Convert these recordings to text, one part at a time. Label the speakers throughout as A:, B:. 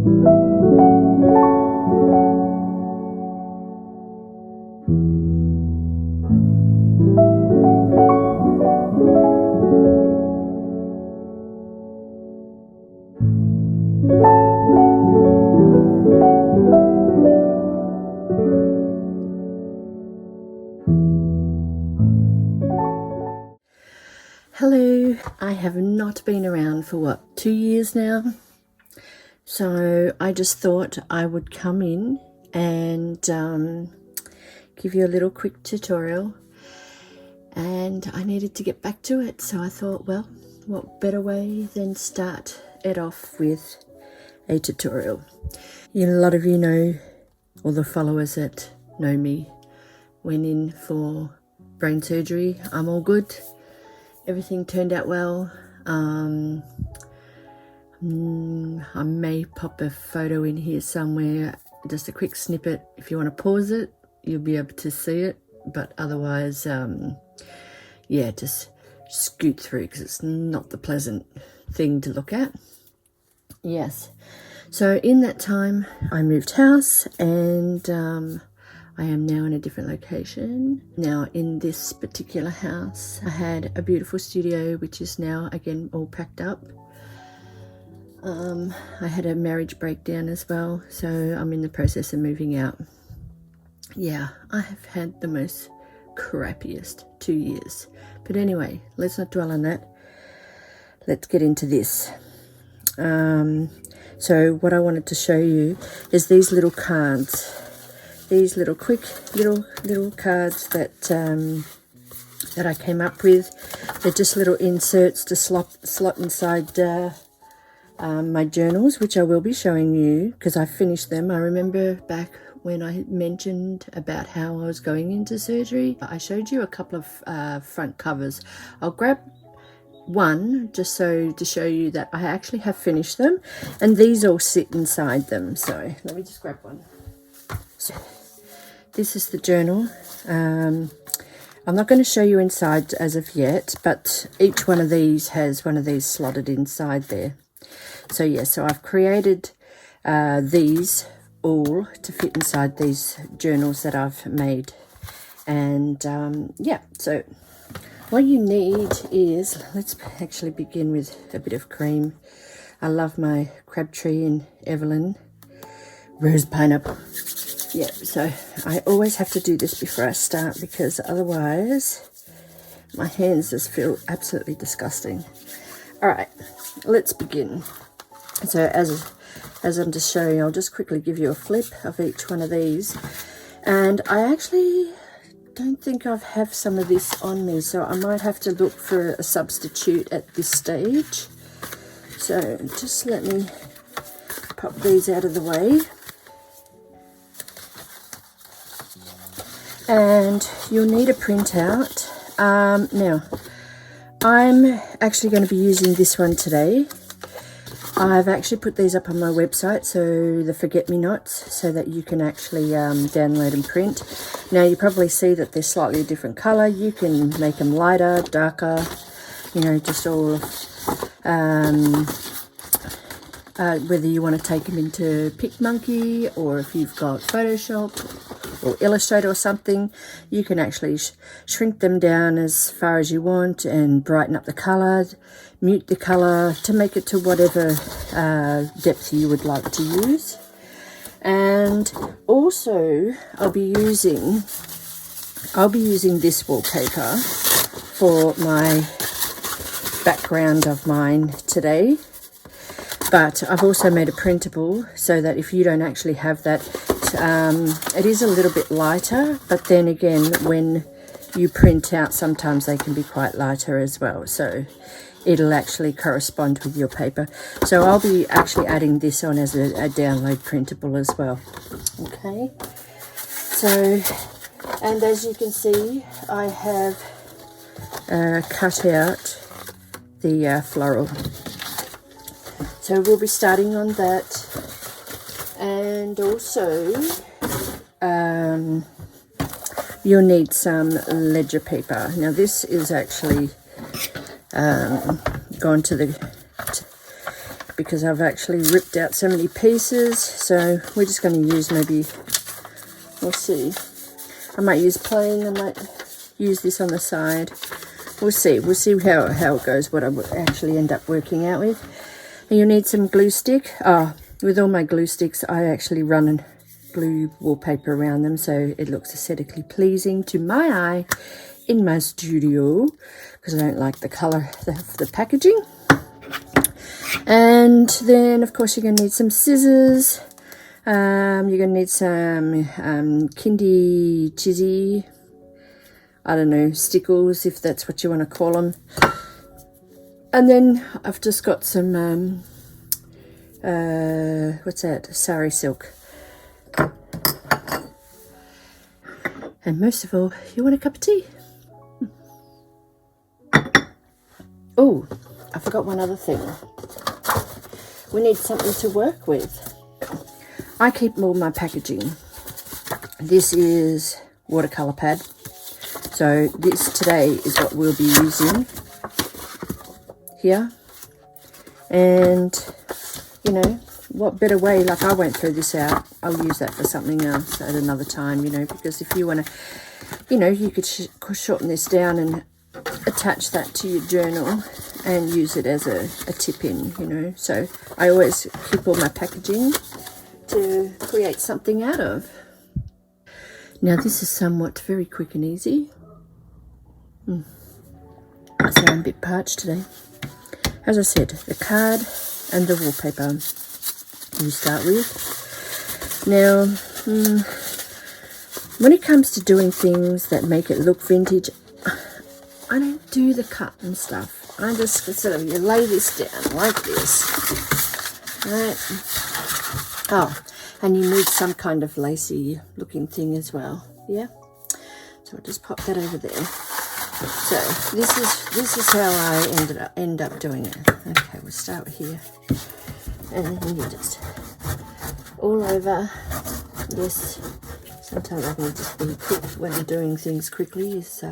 A: Hello, I have not been around for what, 2 years now? So I just thought I would come in and give you a little quick tutorial, and I needed to get back to it. So I thought, well, what better way than start it off with a tutorial. A lot of you know, all the followers that know me, went in for brain surgery. I'm all good. Everything turned out well. I may pop a photo in here somewhere, just a quick snippet. If you want to pause it, you'll be able to see it. But otherwise, yeah, just scoot through because it's not the pleasant thing to look at. Yes. So in that time, I moved house, and I am now in a different location. Now in this particular house, I had a beautiful studio, which is now again all packed up. I had a marriage breakdown as well, so I'm in the process of moving out. Yeah, I have had the most crappiest 2 years. But anyway, let's not dwell on that. Let's get into this. So what I wanted to show you is these little cards. These little quick little cards that that I came up with. They're just little inserts to slot inside my journals, which I will be showing you because I finished them. I remember back when I mentioned about how I was going into surgery, I showed you a couple of front covers. I'll grab one just so to show you that I actually have finished them, and these all sit inside them. So let me just grab one. So this is the journal. I'm not going to show you inside as of yet, but each one of these has one of these slotted inside there. So yeah, so I've created these all to fit inside these journals that I've made. And yeah, so what you need is, let's actually begin with a bit of cream. I love my Crabtree and Evelyn rose pineapple. Yeah, so I always have to do this before I start because otherwise my hands just feel absolutely disgusting. All right, let's begin. So as I'm just showing, I'll just quickly give you a flip of each one of these. And I actually don't think I have some of this on me, so I might have to look for a substitute at this stage. So just let me pop these out of the way. And you'll need a printout. Now, I'm actually going to be using this one today. I've actually put these up on my website, so the forget-me-nots, so that you can actually download and print. Now, you probably see that they're slightly a different colour. You can make them lighter, darker, you know, just all, whether you want to take them into PicMonkey, or if you've got Photoshop or Illustrator or something, you can actually shrink them down as far as you want and brighten up the colour, mute the colour to make it to whatever depth you would like to use. And also I'll be using this wallpaper for my background of mine today. But I've also made a printable so that if you don't actually have that, it is a little bit lighter, but then again, when you print out, sometimes they can be quite lighter as well. So it'll actually correspond with your paper. So I'll be actually adding this on as a download printable as well. Okay. So, and as you can see, I have cut out the floral. So we'll be starting on that. And also, you'll need some ledger paper. Now this is actually gone to the because I've actually ripped out so many pieces. So we're just going to use maybe, we'll see. I might use plain, I might use this on the side. We'll see how it goes, what I actually end up working out with. And you'll need some glue stick. With all my glue sticks, I actually run and glue wallpaper around them so it looks aesthetically pleasing to my eye in my studio, because I don't like the colour of the packaging. And then of course you're going to need some scissors. You're going to need some kindy chizzy, I don't know, stickles, if that's what you want to call them. And then I've just got some what's that, sari silk. And most of all, you want a cup of tea. Oh, I forgot one other thing. We need something to work with. I keep all my packaging. This is watercolor pad. So this today is what we'll be using here. And, you know, what better way, like I won't throw this out. I'll use that for something else at another time, you know, because if you want to, you know, you could shorten this down and attach that to your journal and use it as a tip-in, you know. So I always keep all my packaging to create something out of. Now this is somewhat very quick and easy. So I'm a bit parched today. As I said, the card and the wallpaper you start with. Now, when it comes to doing things that make it look vintage, I don't do the cut and stuff. I just sort of, you lay this down like this, right? Oh, and you need some kind of lacy looking thing as well, yeah? So I'll just pop that over there. So this is how I end up doing it. Okay, we'll start here, and then you just all over. Yes, sometimes I can just be quick when I'm doing things quickly. Is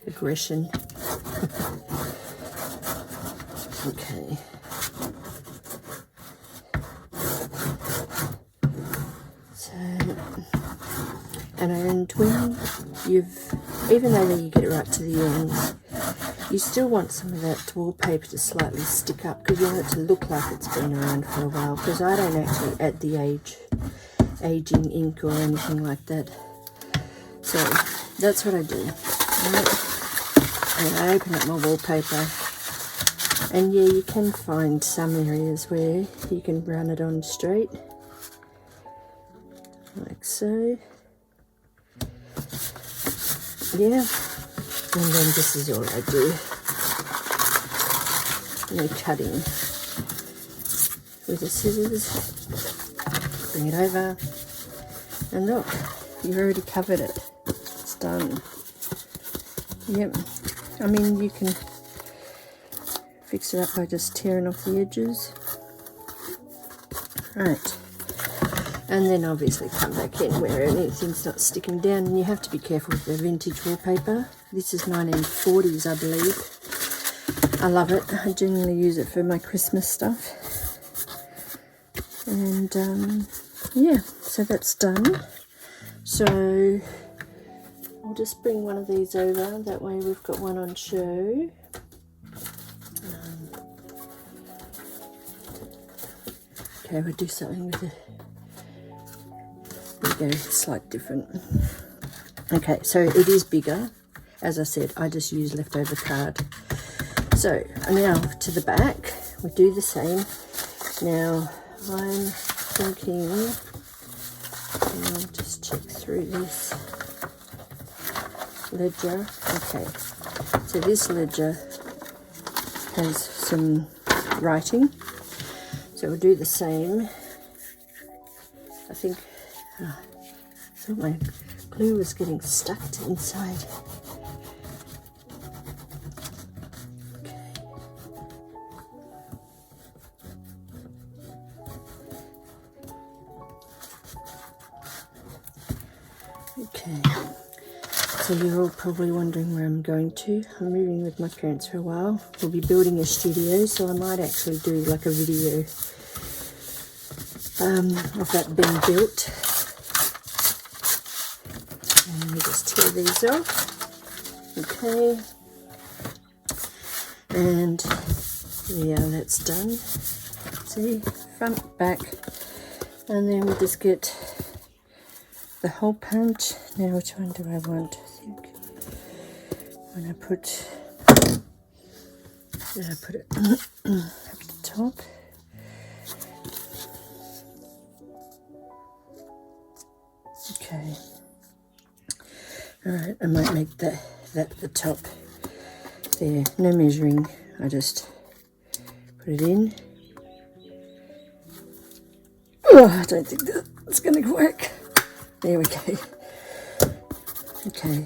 A: aggression. Okay. So, and when you've, even though you get it right to the end, you still want some of that wallpaper to slightly stick up, because you want it to look like it's been around for a while, because I don't actually add the aging ink or anything like that. So that's what I do. Right? And I open up my wallpaper, and yeah, you can find some areas where you can run it on straight, like so. Yeah, and then this is all I do. No cutting with the scissors. Bring it over, and look, you've already covered it. It's done. Yep. I mean, you can fix it up by just tearing off the edges. Right. And then obviously come back in where anything's not sticking down. And you have to be careful with the vintage wallpaper. This is 1940s, I believe. I love it. I generally use it for my Christmas stuff. And yeah, so that's done. So I'll just bring one of these over. That way we've got one on show. Okay, we'll do something with it. There we go, slight different. Okay, so it is bigger. As I said, I just use leftover card. So now to the back, we do the same. Now I'm thinking, I'll just check through this ledger. Okay, so this ledger has some writing. So we'll do the same. I think I thought my glue was getting stuck inside. Okay. So you're all probably wondering where I'm going to. I'm moving with my parents for a while. We'll be building a studio, so I might actually do like a video of that being built. And let me just tear these off. Okay. And yeah, that's done. See, front, back. And then we just get the hole punch. Now which one do I want? I think when I put it at the top. Okay. Alright, I might make that the top there. No measuring. I just put it in. Oh, I don't think that's going to work. There we go. Okay.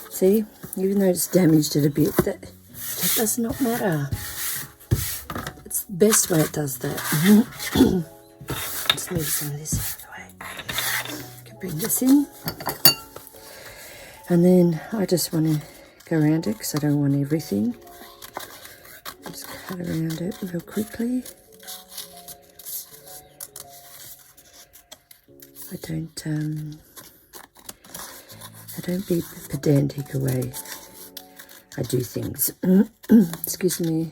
A: See, even though it's damaged it a bit, that does not matter. It's the best way it does that. Just move some of this out of the way. I can bring this in. And then I just want to go around it because I don't want everything. Just cut around it real quickly. I don't be pedantic away. I do things. Excuse me.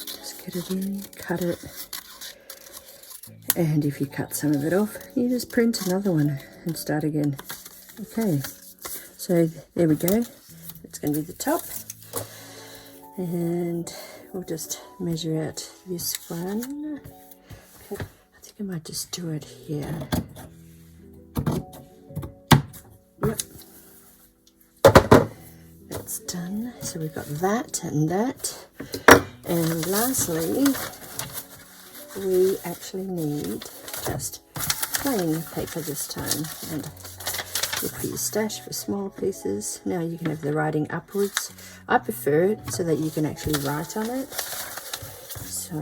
A: Just get it in, cut it. And if you cut some of it off, you just print another one and start again. Okay, so there we go. It's going to be the top. And we'll just measure out this one. Okay. I think I might just do it here. Yep. That's done. So we've got that and that. And lastly, we actually need just plain paper this time. And look for your stash for small pieces. Now you can have the writing upwards. I prefer it so that you can actually write on it. So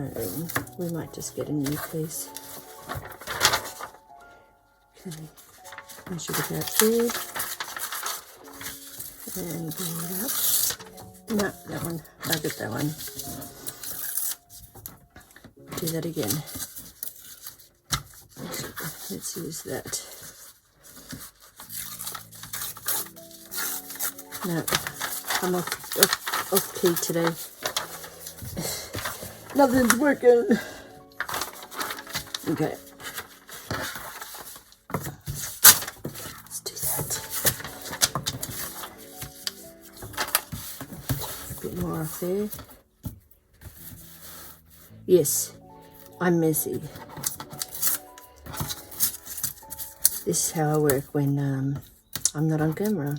A: we might just get a new piece. Okay, measure it out there. And bring it up. No, that one. I'll get that one. Do that again. Let's use that. No, I'm off key today. Nothing's working. Okay. Let's do that. A bit more off there. Yes, I'm messy. This is how I work when I'm not on camera.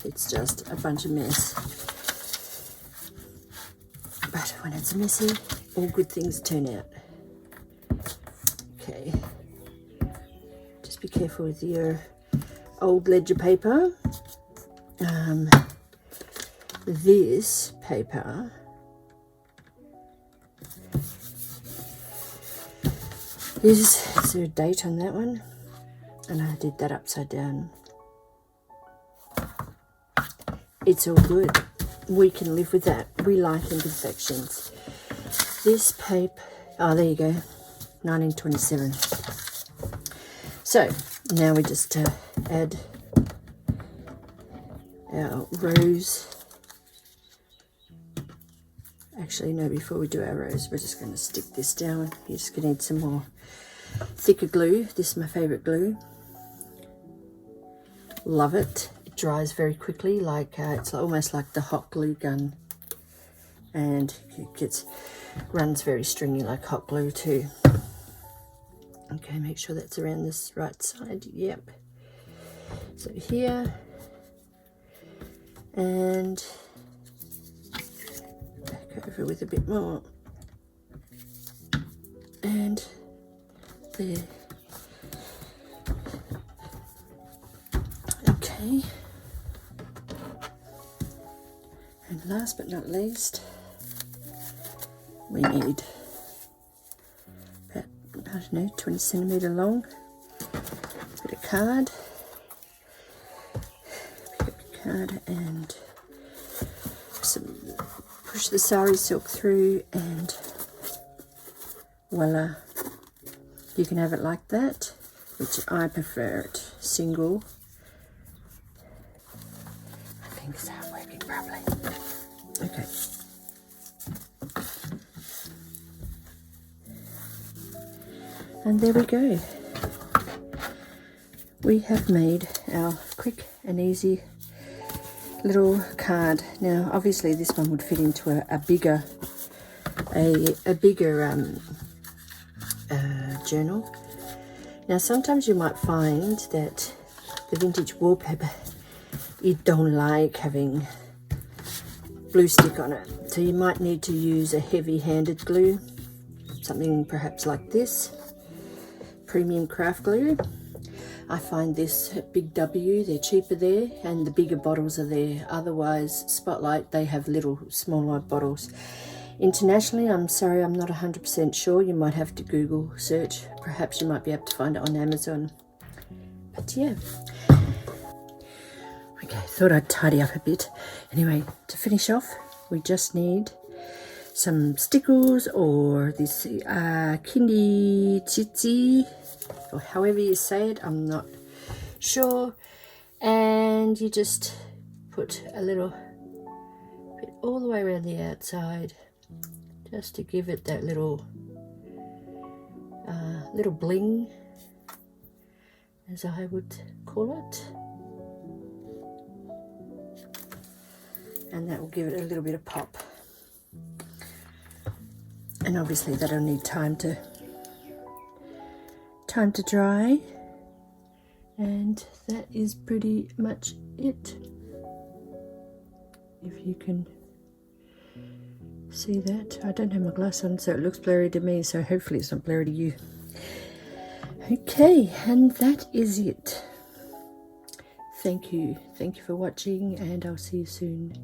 A: It's just a bunch of mess. But when it's messy, all good things turn out. Okay. Just be careful with your old ledger paper. This paper is there a date on that one? And I did that upside down. It's all good. We can live with that. We like imperfections. This paper, oh, there you go, 1927. So now we just add our rows. Actually, no, before we do our rows, we're just going to stick this down. You're just going to need some more thicker glue. This is my favourite glue. Love it. It dries very quickly, like it's almost like the hot glue gun. And it runs very stringy like hot glue too. Okay, make sure that's around this right side. Yep. So here. And back over with a bit more. And there. Okay. And last but not least, we need about, I don't know, 20 centimetre long bit of card. card and push the sari silk through, and voila, you can have it like that, which I prefer it single. I think it's not working properly. Okay. And there we go. We have made our quick and easy little card. Now, obviously, this one would fit into a bigger journal. Now, sometimes you might find that the vintage wallpaper, you don't like having glue stick on it, so you might need to use a heavy-handed glue, something perhaps like this, premium craft glue. I find this at Big W, they're cheaper there, and the bigger bottles are there. Otherwise, Spotlight, they have little smaller bottles. Internationally, I'm sorry, I'm not 100% sure. You might have to Google search. Perhaps you might be able to find it on Amazon. But yeah. Okay, thought I'd tidy up a bit. Anyway, to finish off, we just need some stickles or this Kindi Tsitsi, or however you say it, I'm not sure. And you just put a little bit all the way around the outside, just to give it that little bling, as I would call it. And that will give it a little bit of pop. And obviously that'll need time to dry. And that is pretty much it. If you can see that. I don't have my glass on, so it looks blurry to me, so hopefully it's not blurry to you. Okay, and that is it. Thank you for watching, and I'll see you soon.